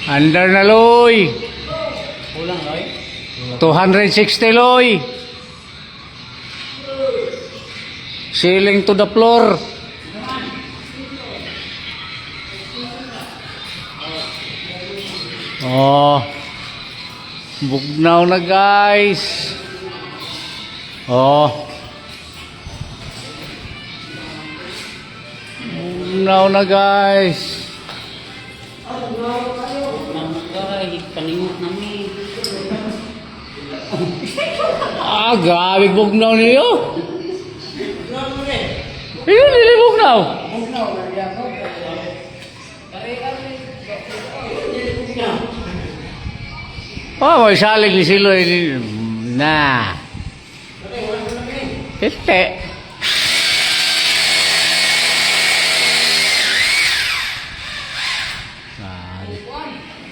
Under na, Loy. Kulang, Loy. 260, Loy. Ceiling to the floor. Oh. Bugnaw na, guys. Oh. Bugnaw na, guys. Paningot namin. Grabe bugnaw niyo. Ayun, hindi bugnaw. May salig ni Siloy. Na. Hindi.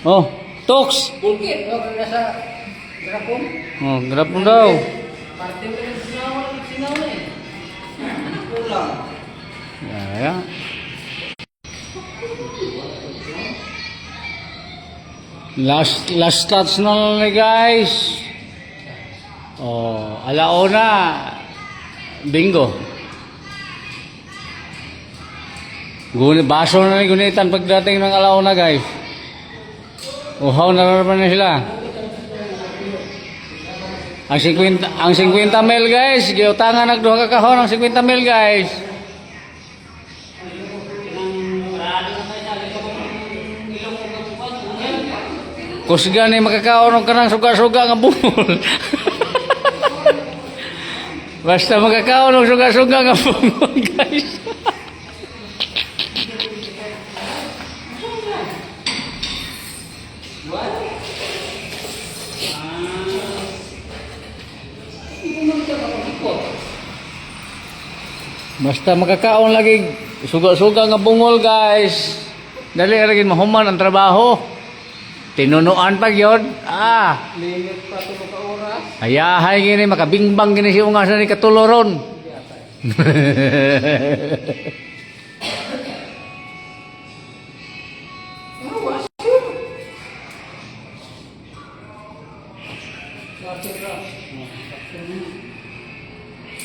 Oh, Tox. Bulkit, nasa grapon. Oh, grapon daw. Parte mo yung sinaw na eh. Kulang. Yeah. Last touch na lang guys. Oh, alauna. Bingo. Baso na ni gunitan pagdating ng alauna guys. Uhaw na naman na sila. Ang 50 mil guys, giutangan nagduha ka kahon ang 50 mil guys. Kusga ni makakaon og kanang suga-suga nga bungol. Basta makakaon og suga-suga nga bungol guys. Basta makakaon lagi suga-suga nga bungol guys. Dali lagi mahuman ang trabaho. Tinunuan pa gyud. Limit pa ito ka oras. Ayahay gini makabingbang gini si ungas na ni katuloron.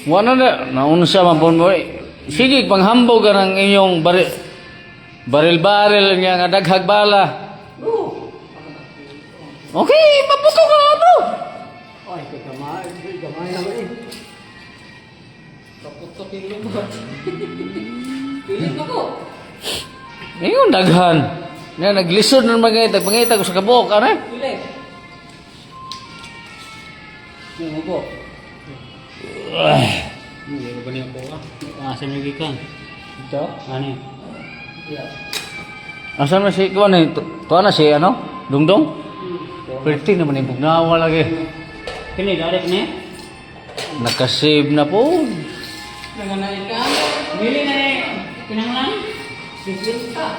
Wala na, naunsa man po mo. Sige, panghambog ka ng inyong baril-baril nga nga daghag bala. Okay, mabuto ka ano? Ay, gamay naman eh. Kaputok yung lumot. Pilit ako. Ngayon, daghan. Nga, naglisod na pangitag ko sa kabok, ano? Pilit. Yung ubo. Hindi ba niya po ka? Asan yung gikan? Ito? Ano yun? Asan na si, kuwan eh, tuwa na si, ano? Dungdong? Pwede naman yung bugnawa lagi. Kini, direct na eh? Nakasave na po. Nanganay ka? Bili na eh. Pinanglan? Bigil ka.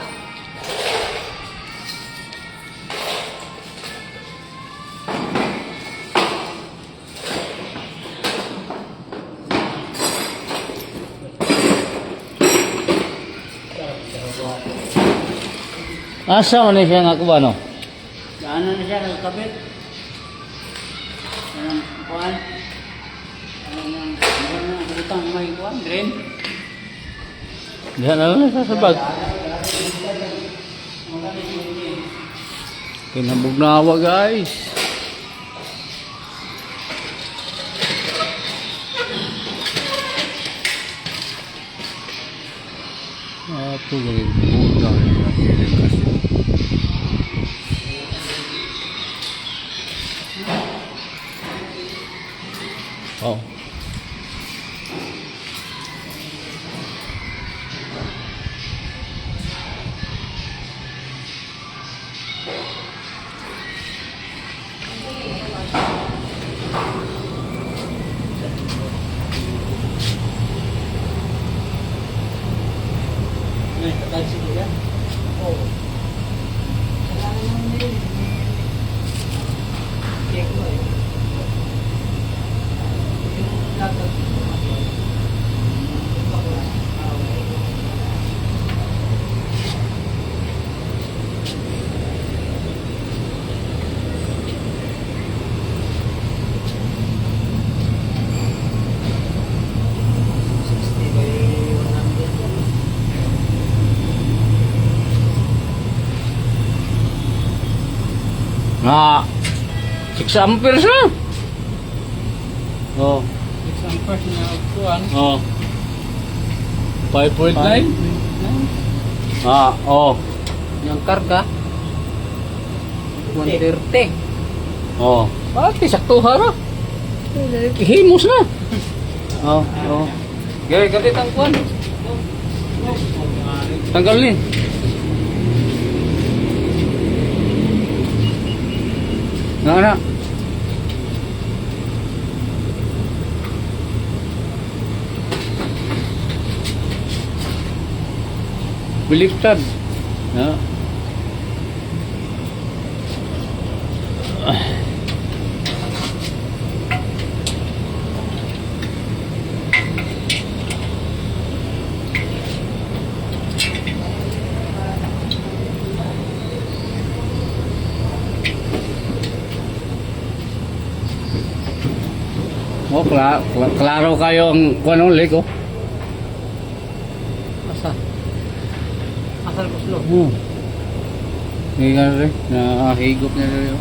Asa man siya nga kuwan, no? Ano na siya, nagkabit? Anong kuwan? Anong utang may kuwan? Drain? Diyan na lang sa sabag. Kinabugnawa guys. Ito galing bugnaw kasi. Oh. Ay, tatay sige ka. Na 6 amperes na. Oh. Isang person na kuhan. Oh. 5.9. Ah, oh. Yung karga. 130. Oh. Pati saktuhan na. Himos na. Oh, oh. Gaya, galit ang kuhan. Tanggalin. Na. Baliktad. Na. Oh, klaro kayo ang kuno leg oh. Asa? Asal ko slow. Hingan rin, higop na rin.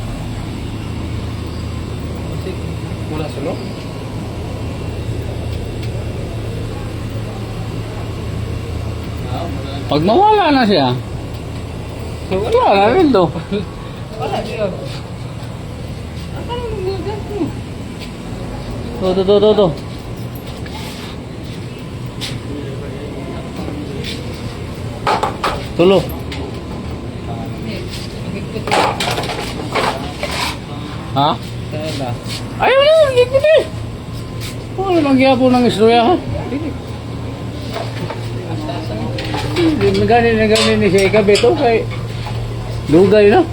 Kasi wala slow. Pag mawala na siya, wala na rin to. Wala siya. Ano mo gato? To. Tulo. Ha? Kaya ba? Ayaw na, hindi ko din. Ano nagyapo ng istorya ha? Nagani ni siya ikabeto kay dugay na.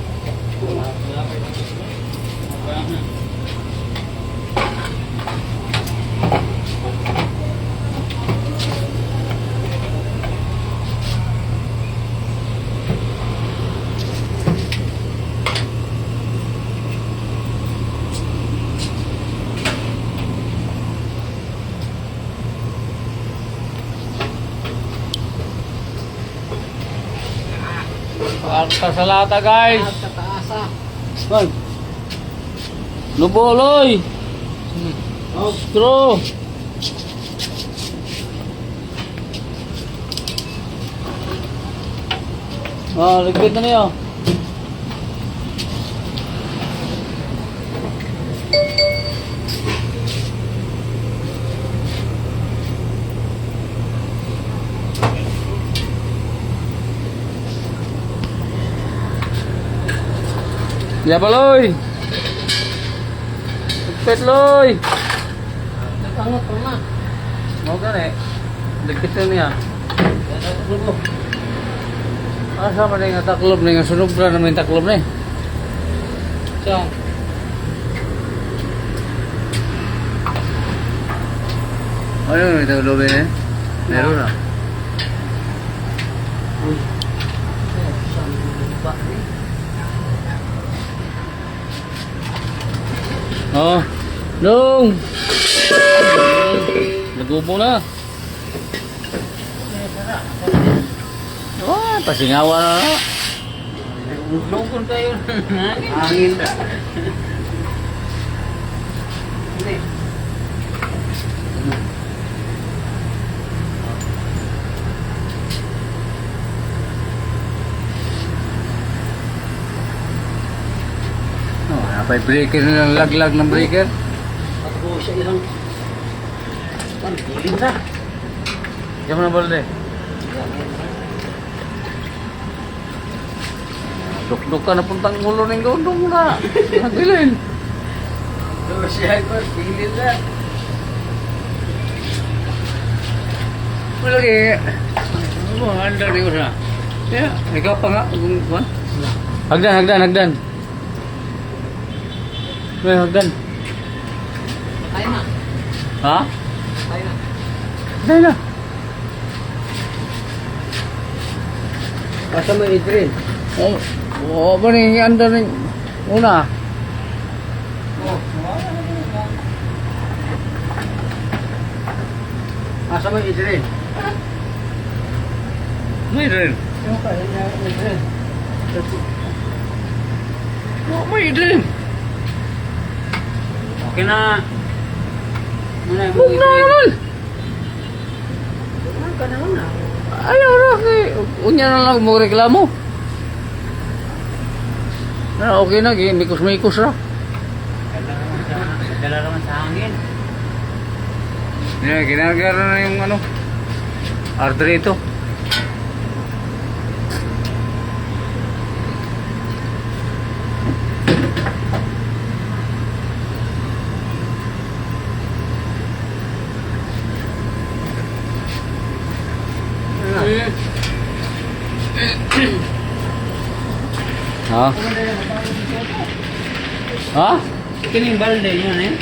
Arta sa lata guys. Sa taasa. Man. Luboloy. Straw. Ligpit na niyo. Ya paloy. Ligpit loy. Nagpangot pa na. Mau kan Ligpit na niya. Asa man nga taklob na nga sunog na naman taklob na Siya. Ano yung taklob na meron na. Oh, dong. Nagubo na. Oh, pasingawa na. Lungkon kayo. Angin. Hindi. Oh, napay breaker na laglag ng breaker. Pagbuo siya ilang. Pagbulim na. Diyan mo na balde. Duk-duk ka na puntang ulo ng gondong mo na. Nagbilin. Doon siya ko. Pilin na. Lagi. Ano mo, handa rin ko siya. Yeah, ikaw pa nga. Hagdan. May hagdan. Tayo na. Ha? Tayo na. Dahil na. Basta may idrin. Oh, ba rin anda rin una. Asa may idrin. May rin. Yung kaya niya idrin. May din. Okay na. Huwag na naman. Ayaw na kay. Unya na lang mo reklamo. Na okay na, mikos-mikos ra. Dala naman sa hangin. Yeah, ginagara na yung ano. Artery ito. Ha? Ha? Kining balde yun eh.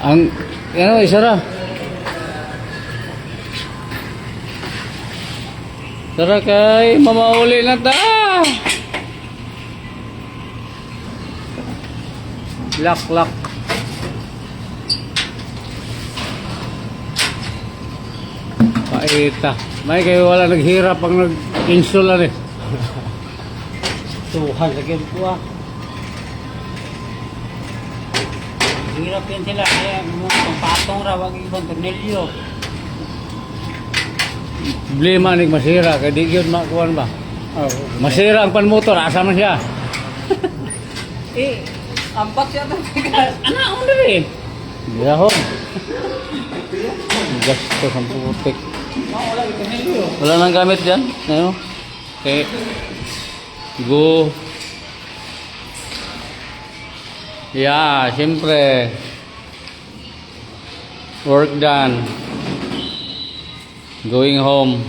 Ang ano isara. Tara kay mamauli na ta. Lak. Paita. May kayo wala naghirap pag nag-install na eh. Tuhan sa game ko ah. Hirap yan sila. Kaya pagpatong raw ang ibang tornilyo. Problema ni masira kay di gyud makuan ba. Masira ang panmotor asa man siya. Ampat siya ng tigas. Ana mo diri. Gahon. Gasto sa putik. Wala yung tornilyo. Wala nang gamit diyan. Ano? Okay. Go. Yeah, siyempre. Work done. Going home.